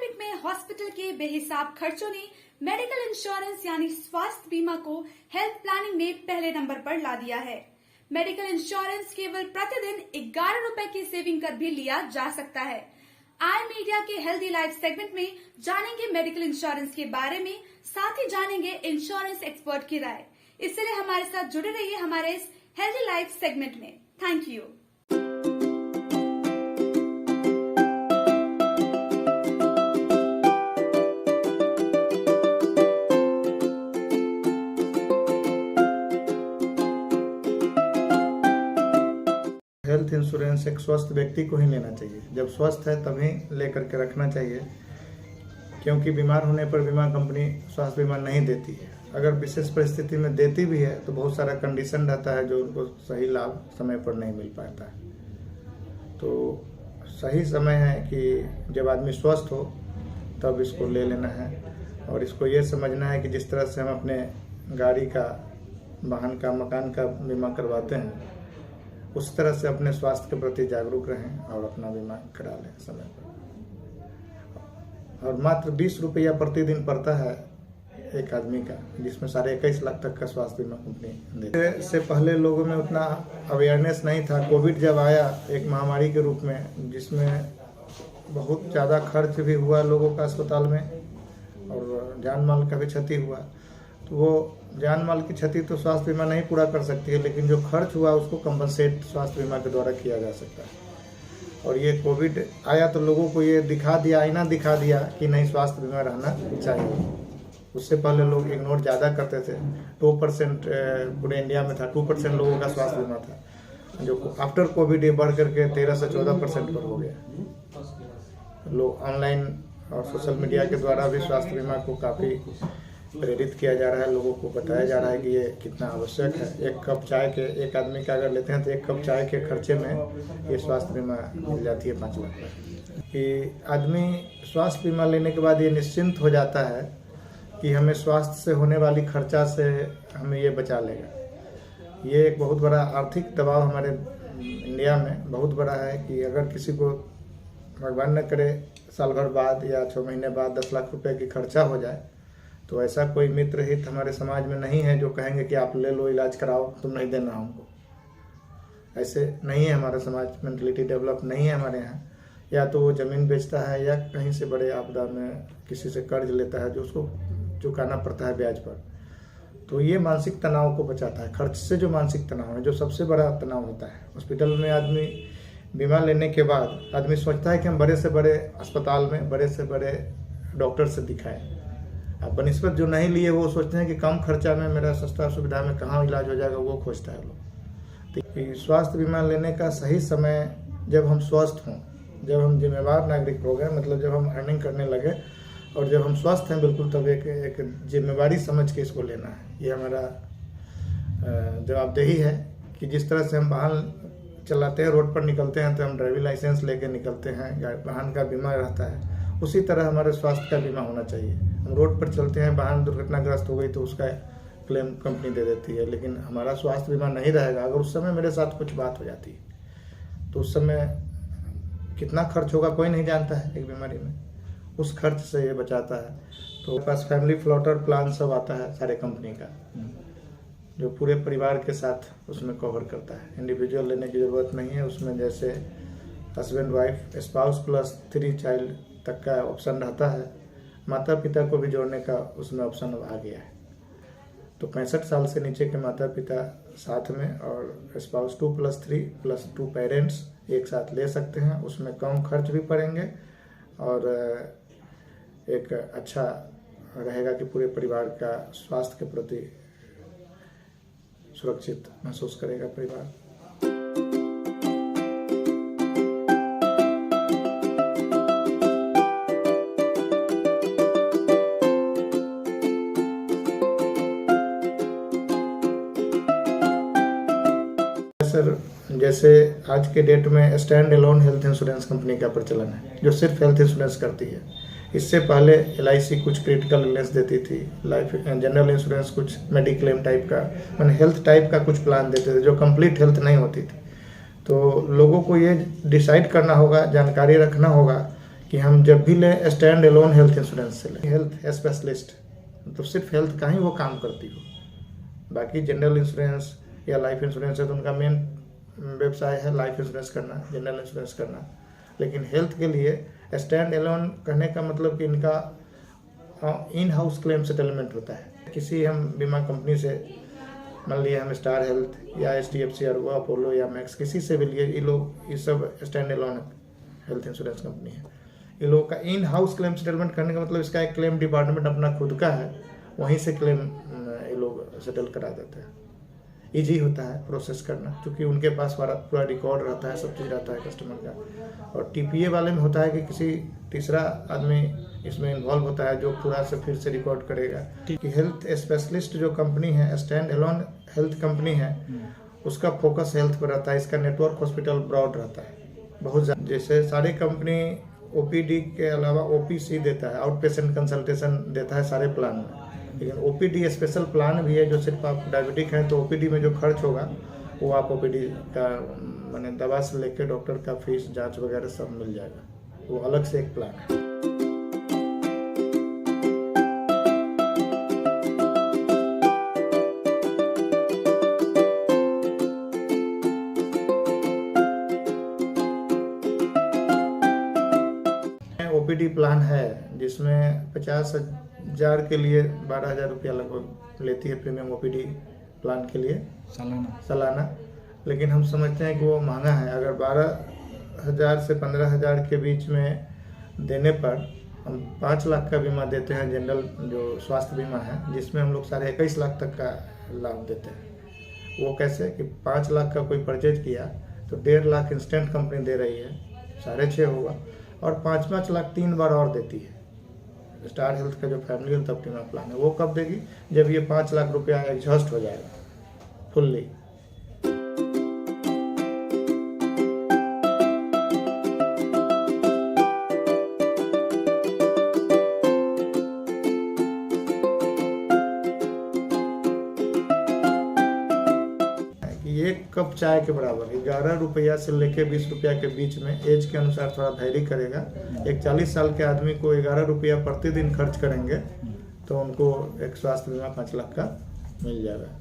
Pandemic में hospital के बेहिसाब खर्चों ने मेडिकल इंश्योरेंस यानी स्वास्थ्य बीमा को हेल्थ प्लानिंग में पहले नंबर पर ला दिया है। मेडिकल इंश्योरेंस केवल प्रतिदिन 11 रुपए की सेविंग कर भी लिया जा सकता है। आई मीडिया के हेल्दी लाइफ सेगमेंट में जानेंगे मेडिकल इंश्योरेंस के बारे में, साथ ही जानेंगे इंश्योरेंस एक्सपर्ट की राय। इसलिए हमारे साथ जुड़े रहिए हमारे इस हेल्दी लाइफ सेगमेंट में। Thank you. हेल्थ इंश्योरेंस एक स्वस्थ व्यक्ति को ही लेना चाहिए। जब स्वस्थ है तभी लेकर के रखना चाहिए, क्योंकि बीमार होने पर बीमा कंपनी स्वास्थ्य बीमा नहीं देती है। अगर विशेष परिस्थिति में देती भी है तो बहुत सारा कंडीशन रहता है जो उनको सही लाभ समय पर नहीं मिल पाता है। तो सही समय है कि जब आदमी स्वस्थ हो तब इसको ले लेना है, और इसको ये समझना है कि जिस तरह से हम अपने गाड़ी का, वाहन का, मकान का बीमा करवाते हैं, उस तरह से अपने स्वास्थ्य के प्रति जागरूक रहें और अपना बीमा करा लें समय पर। और मात्र 20 रुपया प्रतिदिन पड़ता है एक आदमी का, जिसमें 21.5 लाख तक का स्वास्थ्य बीमा कंपनी देती है। इससे पहले लोगों में उतना अवेयरनेस नहीं था। कोविड जब आया एक महामारी के रूप में, जिसमें बहुत ज़्यादा खर्च भी हुआ लोगों का अस्पताल में और जान माल का भी क्षति हुआ, तो वो जान माल की क्षति तो स्वास्थ्य बीमा नहीं पूरा कर सकती है, लेकिन जो खर्च हुआ उसको कंपनसेट स्वास्थ्य बीमा के द्वारा किया जा सकता है। और ये कोविड आया तो लोगों को ये दिखा दिया, आईना दिखा दिया कि नहीं, स्वास्थ्य बीमा रहना चाहिए। उससे पहले लोग इग्नोर ज़्यादा करते थे। 2% पूरे इंडिया में था, 2% लोगों का स्वास्थ्य बीमा था, जो आफ्टर कोविड ये बढ़ करके 13 से 14% पर हो गया। लोग ऑनलाइन और सोशल मीडिया के द्वारा भी स्वास्थ्य बीमा को काफ़ी प्रेरित किया जा रहा है, लोगों को बताया जा रहा है कि ये कितना आवश्यक है। एक कप चाय के, एक आदमी का अगर लेते हैं तो एक कप चाय के खर्चे में ये स्वास्थ्य बीमा मिल जाती है 5 लाख कि आदमी स्वास्थ्य बीमा लेने के बाद ये निश्चिंत हो जाता है कि हमें स्वास्थ्य से होने वाली खर्चा से हमें ये बचा लेगा। ये एक बहुत बड़ा आर्थिक दबाव हमारे इंडिया में बहुत बड़ा है कि अगर किसी को भगवान न करे साल भर बाद या 6 महीने बाद 10 लाख रुपए की खर्चा हो जाए, तो ऐसा कोई मित्र हित हमारे समाज में नहीं है जो कहेंगे कि आप ले लो, इलाज कराओ, तुम नहीं देना हमको। ऐसे नहीं है हमारा समाज, मेंटलिटी डेवलप नहीं है हमारे यहाँ। या तो वो ज़मीन बेचता है या कहीं से बड़े आपदा में किसी से कर्ज लेता है जो उसको चुकाना पड़ता है ब्याज पर। तो ये मानसिक तनाव को बचाता है। खर्च से जो मानसिक तनाव है, जो सबसे बड़ा तनाव होता है। हॉस्पिटल में आदमी बीमा लेने के बाद आदमी सोचता है कि हम बड़े से बड़े अस्पताल में बड़े से बड़े डॉक्टर से दिखाएं। अब बनिस्बत जो नहीं लिए वो सोचते हैं कि कम खर्चा में मेरा सस्ता सुविधा में कहाँ इलाज हो जाएगा, वो खोजता है लोग। तो स्वास्थ्य बीमा लेने का सही समय जब हम स्वस्थ हों, जब हम जिम्मेवार नागरिक हो गए, मतलब जब हम अर्निंग करने लगे और जब हम स्वस्थ हैं बिल्कुल, तब एक जिम्मेवारी समझ के इसको लेना है। ये हमारा जवाबदेही है कि जिस तरह से हम वाहन चलाते हैं, रोड पर निकलते हैं तो हम ड्राइविंग लाइसेंस लेके निकलते हैं, वाहन का बीमा रहता है, उसी तरह हमारे स्वास्थ्य का बीमा होना चाहिए। हम रोड पर चलते हैं, वाहन दुर्घटनाग्रस्त हो गई तो उसका क्लेम कंपनी दे देती है, लेकिन हमारा स्वास्थ्य बीमा नहीं रहेगा। अगर उस समय मेरे साथ कुछ बात हो जाती है तो उस समय कितना खर्च होगा कोई नहीं जानता है एक बीमारी में। उस खर्च से ये बचाता है। तो पास फैमिली फ्लोटर प्लान सब आता है सारे कंपनी का, जो पूरे परिवार के साथ उसमें कवर करता है। इंडिविजुअल लेने की ज़रूरत नहीं है उसमें। जैसे husband wife, spouse plus 3 child तक का ऑप्शन रहता है। माता पिता को भी जोड़ने का उसमें ऑप्शन आ गया है। तो 65 साल से नीचे के माता पिता साथ में, और स्पाउस 2+3+2 पेरेंट्स एक साथ ले सकते हैं। उसमें कम खर्च भी पड़ेंगे और एक अच्छा रहेगा कि पूरे परिवार का स्वास्थ्य के प्रति सुरक्षित महसूस करेगा परिवार। सर, जैसे आज के डेट में stand alone health insurance company का प्रचलन है, जो सिर्फ हेल्थ इंश्योरेंस करती है। इससे पहले LIC कुछ क्रिटिकल इलनेस देती थी, लाइफ जनरल इंश्योरेंस कुछ मेडिक्लेम टाइप का, मैंने हेल्थ टाइप का कुछ प्लान देते थे जो कंप्लीट हेल्थ नहीं होती थी। तो लोगों को ये डिसाइड करना होगा, जानकारी रखना होगा कि हम जब भी लें स्टैंड एलोन हेल्थ इंश्योरेंस से लें। हेल्थ स्पेशलिस्ट तो सिर्फ हेल्थ का ही वो काम करती हो। बाकी जनरल इंश्योरेंस या लाइफ इंश्योरेंस है तो उनका मेन व्यवसाय है लाइफ इंश्योरेंस करना, जनरल इंश्योरेंस करना। लेकिन हेल्थ के लिए स्टैंड एलोन कहने का मतलब कि इनका इन हाउस क्लेम सेटलमेंट होता है। किसी हम बीमा कंपनी से, मान लिया हम स्टार हेल्थ या HDFC अर्वा, अपोलो या मैक्स, किसी से भी लिए, ये सब stand alone health insurance company है। ये लोगों का इन हाउस क्लेम सेटलमेंट करने का मतलब इसका एक क्लेम डिपार्टमेंट अपना खुद का है, वहीं से क्लेम ये लोग सेटल करा देते हैं। ईजी होता है प्रोसेस करना, क्योंकि उनके पास पूरा रिकॉर्ड रहता है, सब चीज़ रहता है कस्टमर का। और TPA वाले में होता है कि किसी तीसरा आदमी इसमें इन्वॉल्व होता है जो पूरा से फिर से रिकॉर्ड करेगा। कि हेल्थ स्पेशलिस्ट जो कंपनी है, स्टैंड एलोन हेल्थ कंपनी है, उसका फोकस हेल्थ पर रहता है। इसका नेटवर्क हॉस्पिटल ब्रॉड रहता है बहुत ज़्यादा। जैसे सारी कंपनी OPD के अलावा OPC देता है, आउट पेशेंट कंसल्टेशन देता है सारे प्लान में। लेकिन OPD स्पेशल प्लान भी है, जो सिर्फ आप डायबिटिक हैं तो OPD में जो खर्च होगा वो आप OPD का माने दवा से लेकर डॉक्टर का फीस, जांच वगैरह सब मिल जाएगा, वो अलग से एक प्लान है। OPD प्लान है जिसमें 50,000 के लिए 12,000 रुपया लगभग लेती है प्रीमियम OPD प्लान के लिए सालाना। लेकिन हम समझते हैं कि वो महंगा है। अगर 12,000 से 15,000 के बीच में देने पर हम 5 लाख का बीमा देते हैं, जनरल जो स्वास्थ्य बीमा है, जिसमें हम लोग 21.5 लाख तक का लाभ देते हैं। वो कैसे कि 5 लाख का कोई परचेज किया तो 1.5 लाख इंस्टेंट कंपनी दे रही है, 6.5 होगा, और 5-5 लाख 3 बार और देती है। स्टार हेल्थ का जो फैमिली हेल्थ ऑप्टिमा प्लान है वो कब देगी? जब ये 5 लाख रुपया एग्जॉस्ट हो जाएगा फुल्ली। एक कप चाय के बराबर 11 रुपया से लेके 20 रुपया के बीच में, एज के अनुसार थोड़ा वैरी करेगा। एक 40 साल के आदमी को 11 रुपया प्रतिदिन खर्च करेंगे तो उनको एक स्वास्थ्य बीमा 5 लाख का मिल जाएगा।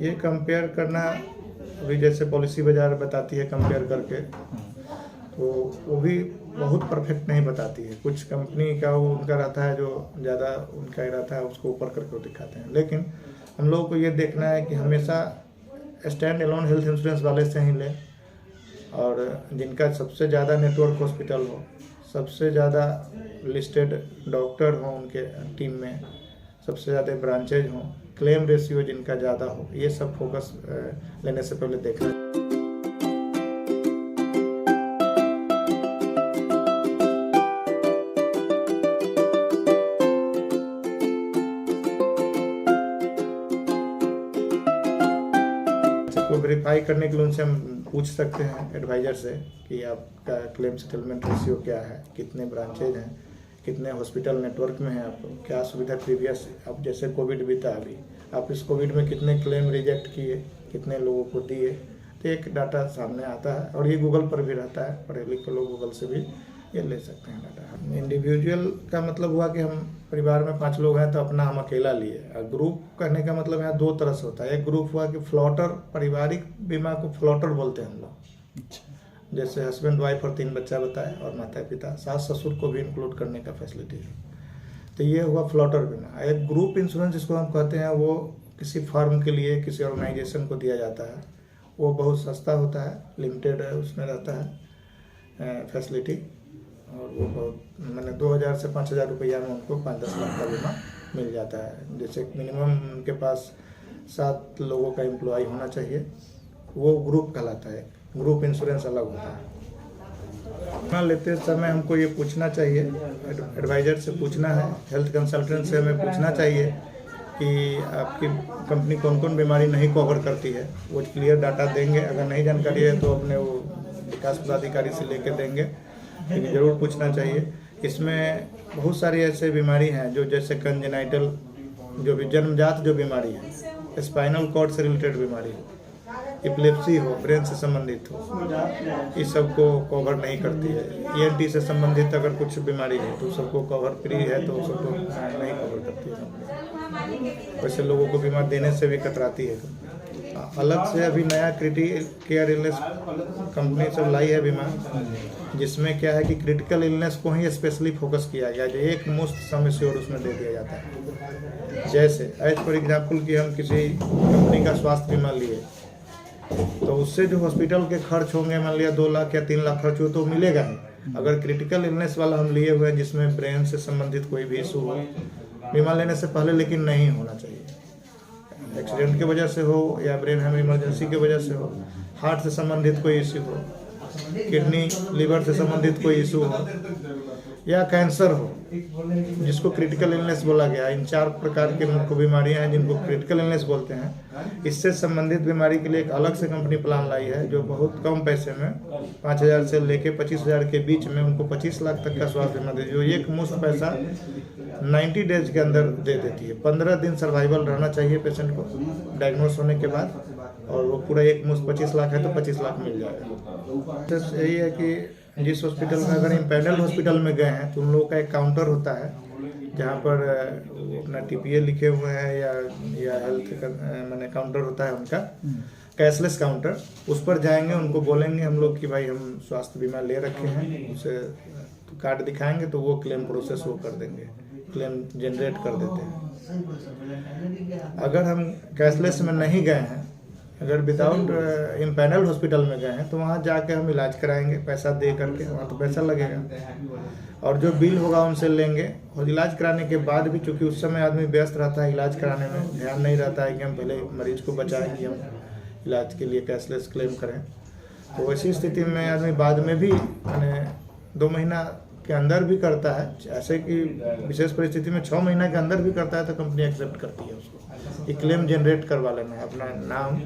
ये कंपेयर करना, अभी जैसे पॉलिसी बाजार बताती है कंपेयर करके, तो वो भी बहुत परफेक्ट नहीं बताती है। कुछ कंपनी का वो उनका रहता है जो ज़्यादा उनका ही रहता है, उसको ऊपर करके वो दिखाते हैं। लेकिन हम लोगों को ये देखना है कि हमेशा स्टैंड एलोन हेल्थ इंश्योरेंस वाले से ही लें, और जिनका सबसे ज़्यादा नेटवर्क हॉस्पिटल हो, सबसे ज़्यादा लिस्टेड डॉक्टर हो उनके टीम में, सबसे ज़्यादा ब्रांचेज हों, क्लेम रेशियो जिनका ज़्यादा हो, ये सब फोकस लेने से पहले देखना। को वेरीफाई करने के लिए उनसे हम पूछ सकते हैं एडवाइजर से कि आपका क्लेम सेटलमेंट रेशियो क्या है, कितने ब्रांचेज हैं, कितने हॉस्पिटल नेटवर्क में है, आपको क्या सुविधा प्रीवियस, अब जैसे कोविड बीता अभी, आप इस कोविड में कितने क्लेम रिजेक्ट किए, कितने लोगों को दिए, तो एक डाटा सामने आता है। और ये गूगल पर भी रहता है, पढ़े लिखे लोग गूगल से भी ये ले सकते हैं डाटा। इंडिविजुअल का मतलब हुआ कि हम परिवार में 5 लोग हैं तो अपना हम अकेला लिए। और ग्रुप कहने का मतलब यहाँ 2 तरह से होता है। एक ग्रुप हुआ कि फ्लॉटर, पारिवारिक बीमा को फ्लॉटर बोलते हैं हम लोग, जैसे हस्बैंड वाइफ और 3 बच्चा बताए, और माता पिता, सास ससुर को भी इंक्लूड करने का फैसिलिटी है। तो ये हुआ फ्लॉटर बीमा। एक ग्रुप इंश्योरेंस जिसको हम कहते हैं, वो किसी फर्म के लिए, किसी ऑर्गेनाइजेशन को दिया जाता है। वो बहुत सस्ता होता है, लिमिटेड उसमें रहता है फैसिलिटी, और वो बहुत मैंने 2,000 से 5,000 रुपया में उनको 5-10 लाख का बीमा मिल जाता है। जैसे मिनिमम उनके पास 7 लोगों का एम्प्लॉय होना चाहिए, वो ग्रुप कहलाता है। ग्रुप इंश्योरेंस अलग होता है। बीमा लेते समय हमको ये पूछना चाहिए, एडवाइजर से पूछना है, हेल्थ कंसल्टेंट से हमें पूछना चाहिए कि आपकी कंपनी कौन कौन बीमारी नहीं कवर करती है। वो क्लियर डाटा देंगे। अगर नहीं जानकारी है तो अपने वो विकास पदाधिकारी से लेके देंगे, लेकिन ज़रूर पूछना चाहिए। इसमें बहुत सारी ऐसे बीमारी हैं जो जैसे कंजेनाइटल, जो भी जन्मजात जो बीमारी है, स्पाइनल कॉर्ड से रिलेटेड बीमारी हो, एपिलेप्सी हो, ब्रेन से संबंधित हो, इस सब को कवर नहीं करती है। ENT से संबंधित अगर कुछ बीमारी है तो सबको कवर फ्री है, तो सबको नहीं कवर करती है। वैसे लोगों को बीमा देने से भी कतराती है। अलग से अभी नया क्रिटिकल केयर इलनेस कंपनी सब लाई है बीमा, जिसमें क्या है कि क्रिटिकल इलनेस को ही स्पेशली फोकस किया गया, जो एक मुश्त सम एश्योर्ड उसमें दे दिया जाता है। जैसे एज फॉर एग्जाम्पल कि हम किसी कंपनी का स्वास्थ्य बीमा लिए, तो उससे जो हॉस्पिटल के खर्च होंगे, मान लिया 2 लाख या 3 लाख खर्च हो तो मिलेगा ही। अगर क्रिटिकल इलनेस वाला हम लिए हुए हैं जिसमें ब्रेन से संबंधित कोई भी इशू हो, बीमा लेने से पहले लेकिन नहीं होना चाहिए। एक्सीडेंट की वजह से हो या ब्रेन हेम इमरजेंसी की वजह से हो, हार्ट से संबंधित कोई इशू हो, किडनी लिवर से संबंधित कोई इशू हो, या कैंसर हो, जिसको क्रिटिकल इलनेस बोला गया। इन 4 प्रकार की मुख्य बीमारियां हैं जिनको क्रिटिकल इलनेस बोलते हैं। इससे संबंधित बीमारी के लिए एक अलग से कंपनी प्लान लाई है, जो बहुत कम पैसे में 5,000 से लेके 25,000 के बीच में उनको 25 लाख तक का स्वास्थ्य बीमा दे, जो एक मुश्त पैसा 90 डेज के अंदर दे देती है। 15 दिन सर्वाइवल रहना चाहिए पेशेंट को डायग्नोस होने के बाद, और वो पूरा एक मुश्त 25 लाख है तो 25 लाख मिल जाएगा। तो यही है कि जिस हॉस्पिटल में अगर इम्पैनल हॉस्पिटल में गए हैं तो उन लोगों का एक काउंटर होता है जहाँ पर अपना TPA लिखे हुए हैं या हेल्थ मैंने काउंटर होता है उनका, कैशलेस काउंटर। उस पर जाएंगे, उनको बोलेंगे हम लोग कि भाई हम स्वास्थ्य बीमा ले रखे हैं, उसे कार्ड दिखाएंगे तो वो क्लेम प्रोसेस वो कर देंगे, क्लेम जनरेट कर देते हैं। अगर हम कैशलेस में नहीं गए हैं, अगर विदाउट इम्पैनल हॉस्पिटल में गए हैं, तो वहाँ जाके हम इलाज कराएंगे पैसा दे करके, वहाँ तो पैसा लगेगा, और जो बिल होगा उनसे लेंगे। और इलाज कराने के बाद भी, चूँकि उस समय आदमी व्यस्त रहता है इलाज कराने में, ध्यान नहीं रहता है कि हम पहले मरीज को बचाएं कि हम इलाज के लिए कैशलेस क्लेम करें, तो ऐसी स्थिति में आदमी बाद में भी मैंने 2 महीना के अंदर भी करता है। ऐसे कि विशेष परिस्थिति में 6 महीना के अंदर भी करता है तो कंपनी एक्सेप्ट करती है उसको। ये क्लेम जनरेट करवा लेना है, अपना नाम,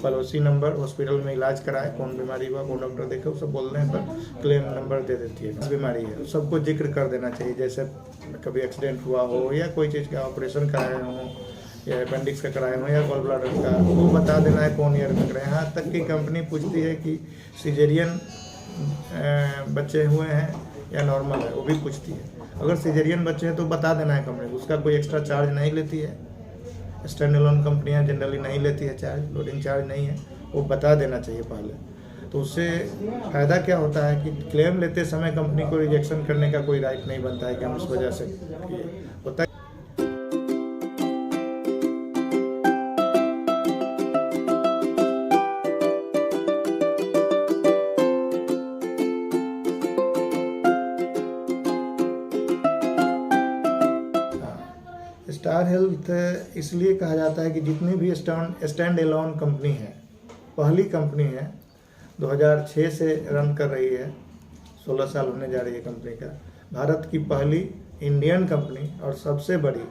पॉलिसी नंबर, हॉस्पिटल में इलाज कराए, कौन बीमारी हुआ, कौन डॉक्टर देखे, वो सब बोलने पर क्लेम नंबर दे देती है। बीमारी है सबको जिक्र कर देना चाहिए, जैसे कभी एक्सीडेंट हुआ हो या कोई चीज़ का ऑपरेशन कराए हो या अपेंडिक्स का कराए हो या गॉल ब्लैडर का, वो बता देना है कौन ईयर में कराए। यहाँ तक कि कंपनी पूछती है कि सिजेरियन बच्चे हुए हैं या नॉर्मल है, वो भी पूछती है। अगर सिजेरियन बच्चे हैं तो बता देना है कंपनी, उसका कोई एक्स्ट्रा चार्ज नहीं लेती है। स्टैंड अलोन कंपनियां जनरली नहीं लेती है चार्ज, लोडिंग चार्ज नहीं है, वो बता देना चाहिए पहले। तो उससे फ़ायदा क्या होता है कि क्लेम लेते समय कंपनी को रिजेक्शन करने का कोई राइट नहीं बनता है कि हम इस वजह से होता है। स्टार हेल्थ इसलिए कहा जाता है कि जितनी भी स्टैंड एलोन कंपनी है, पहली कंपनी है, 2006 से रन कर रही है, 16 साल होने जा रही है कंपनी का, भारत की पहली इंडियन कंपनी और सबसे बड़ी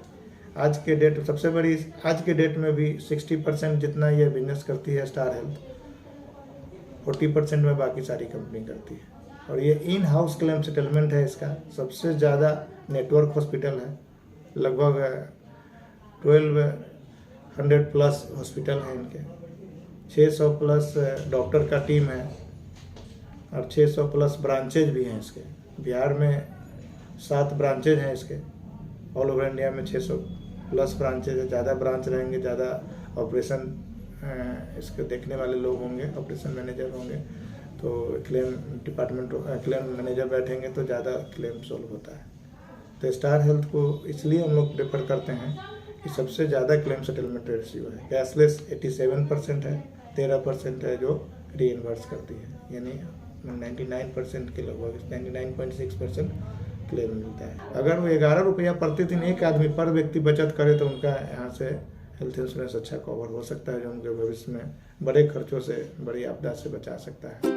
आज के डेट में भी 60% जितना ये बिजनेस करती है स्टार हेल्थ, 40% में बाकी सारी कंपनी करती है। और ये इन हाउस क्लेम सेटलमेंट है, इसका सबसे ज़्यादा नेटवर्क हॉस्पिटल है, लगभग 1200 प्लस हॉस्पिटल हैं इनके, 600 प्लस डॉक्टर का टीम है और 600 प्लस ब्रांचेज भी हैं इसके। बिहार में 7 ब्रांचेज हैं इसके, ऑल ओवर इंडिया में 600 प्लस ब्रांचेज है। ज़्यादा ब्रांच रहेंगे, ज़्यादा ऑपरेशन इसके देखने वाले लोग होंगे, ऑपरेशन मैनेजर होंगे, तो क्लेम मैनेजर बैठेंगे तो ज़्यादा क्लेम सॉल्व होता है। तो स्टार हेल्थ को इसलिए हम लोग प्रेफर करते हैं कि सबसे ज़्यादा क्लेम सेटलमेंट रेशियो है। कैशलेस 87% है, 13% है जो रीइन्वर्स करती है, यानी 99% के लगभग 99.6% क्लेम मिलता है। अगर वो 11 रुपया प्रतिदिन एक आदमी पर व्यक्ति बचत करे तो उनका यहाँ से हेल्थ इंश्योरेंस अच्छा कवर हो सकता है, जो उनके भविष्य में बड़े खर्चों से, बड़ी आपदा से बचा सकता है।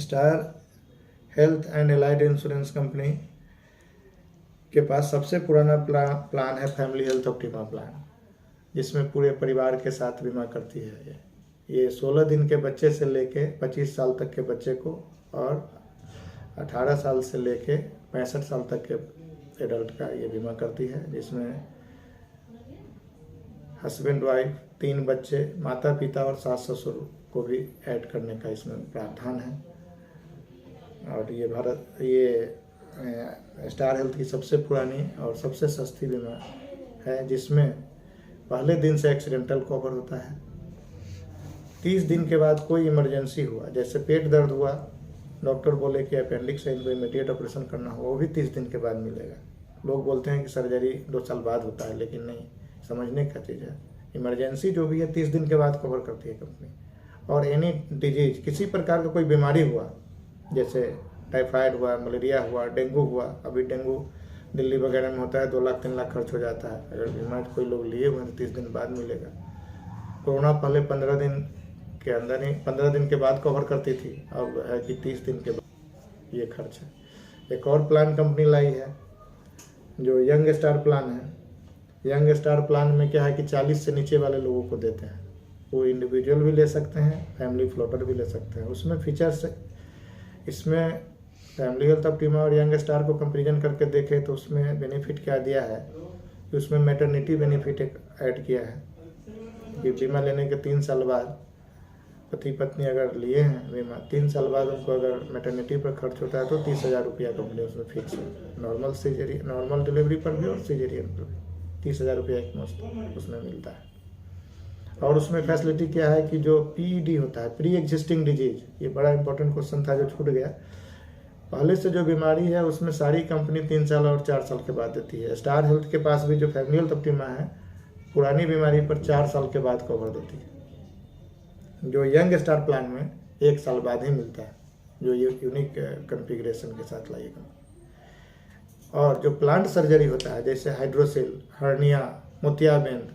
Star health and allied insurance company के पास सबसे पुराना प्लान है फैमिली हेल्थ ऑप्टिमा प्लान, जिसमें पूरे परिवार के साथ बीमा करती है। ये 16 दिन के बच्चे से लेके 25 साल तक के बच्चे को और 18 साल से लेके 65 साल तक के एडल्ट का ये बीमा करती है, जिसमें हस्बैंड वाइफ, 3 बच्चे, माता पिता और सास ससुर को भी ऐड करने का इसमें प्रावधान है। और ये स्टार हेल्थ की सबसे पुरानी और सबसे सस्ती बीमा है, जिसमें पहले दिन से एक्सीडेंटल कवर होता है। 30 दिन के बाद कोई इमरजेंसी हुआ, जैसे पेट दर्द हुआ, डॉक्टर बोले कि अपेंडिक्स है, इनको इमीडिएट ऑपरेशन करना हो, वो भी 30 दिन के बाद मिलेगा। लोग बोलते हैं कि सर्जरी 2 साल बाद होता है, लेकिन नहीं, समझने का चीज़ है। इमरजेंसी जो भी है 30 दिन के बाद कवर करती है कंपनी। और एनी डिजीज, किसी प्रकार का कोई बीमारी हुआ, जैसे टाइफाइड हुआ, मलेरिया हुआ, डेंगू हुआ, अभी डेंगू दिल्ली वगैरह में होता है, 2 लाख 3 लाख खर्च हो जाता है। अगर बीमा कोई लोग लिए हुए हैं तो 30 दिन बाद मिलेगा। कोरोना पहले 15 दिन के अंदर ही 15 दिन के बाद कवर करती थी, अब है कि 30 दिन के बाद ये खर्च है। एक और प्लान कंपनी लाई है जो यंग स्टार प्लान है। यंग स्टार प्लान में क्या है कि 40 से नीचे वाले लोगों को देते हैं। वो इंडिविजुअल भी ले सकते हैं, फैमिली फ्लोटर भी ले सकते हैं। उसमें फीचर्स, इसमें फैमिली हेल्थ ऑप्टिमा और यंग स्टार को कंपेरिजन करके देखें तो उसमें बेनिफिट क्या दिया है कि उसमें मैटरनिटी बेनिफिट एक ऐड किया है कि बीमा लेने के 3 साल बाद पति पत्नी अगर लिए हैं बीमा, 3 साल बाद उनको अगर मैटरनिटी पर खर्च होता है तो 30,000 रुपया कंपनी उसमें फिक्स है। नॉर्मल डिलीवरी पर भी और सीजेरियन पर भी 30,000 रुपया एक मुश्त उसमें मिलता है। और उसमें फैसिलिटी क्या है कि जो पीईडी होता है, प्री एग्जिस्टिंग डिजीज, ये बड़ा इंपॉर्टेंट क्वेश्चन था जो छूट गया। पहले से जो बीमारी है उसमें सारी कंपनी 3 साल और 4 साल के बाद देती है। स्टार हेल्थ के पास भी जो फैमिली हेल्थ ऑप्टिमा है, पुरानी बीमारी पर 4 साल के बाद कवर देती है। जो यंग स्टार प्लान में 1 साल बाद ही मिलता है, जो ये यूनिक कॉन्फ़िगरेशन के साथ लाइएगा। और जो प्लांट सर्जरी होता है, जैसे हाइड्रोसेल, हर्निया, मोतियाबिंद,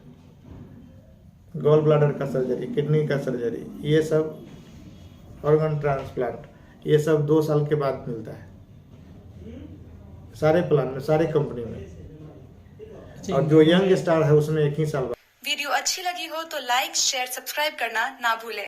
गॉल ब्लाडर का सर्जरी, किडनी का सर्जरी, ये सब ऑर्गन ट्रांसप्लांट, ये सब 2 साल के बाद मिलता है सारे प्लान में, सारे कंपनी में। और जो यंग स्टार है उसमें 1 ही साल बाद। वीडियो अच्छी लगी हो तो लाइक, शेयर, सब्सक्राइब करना ना भूलें।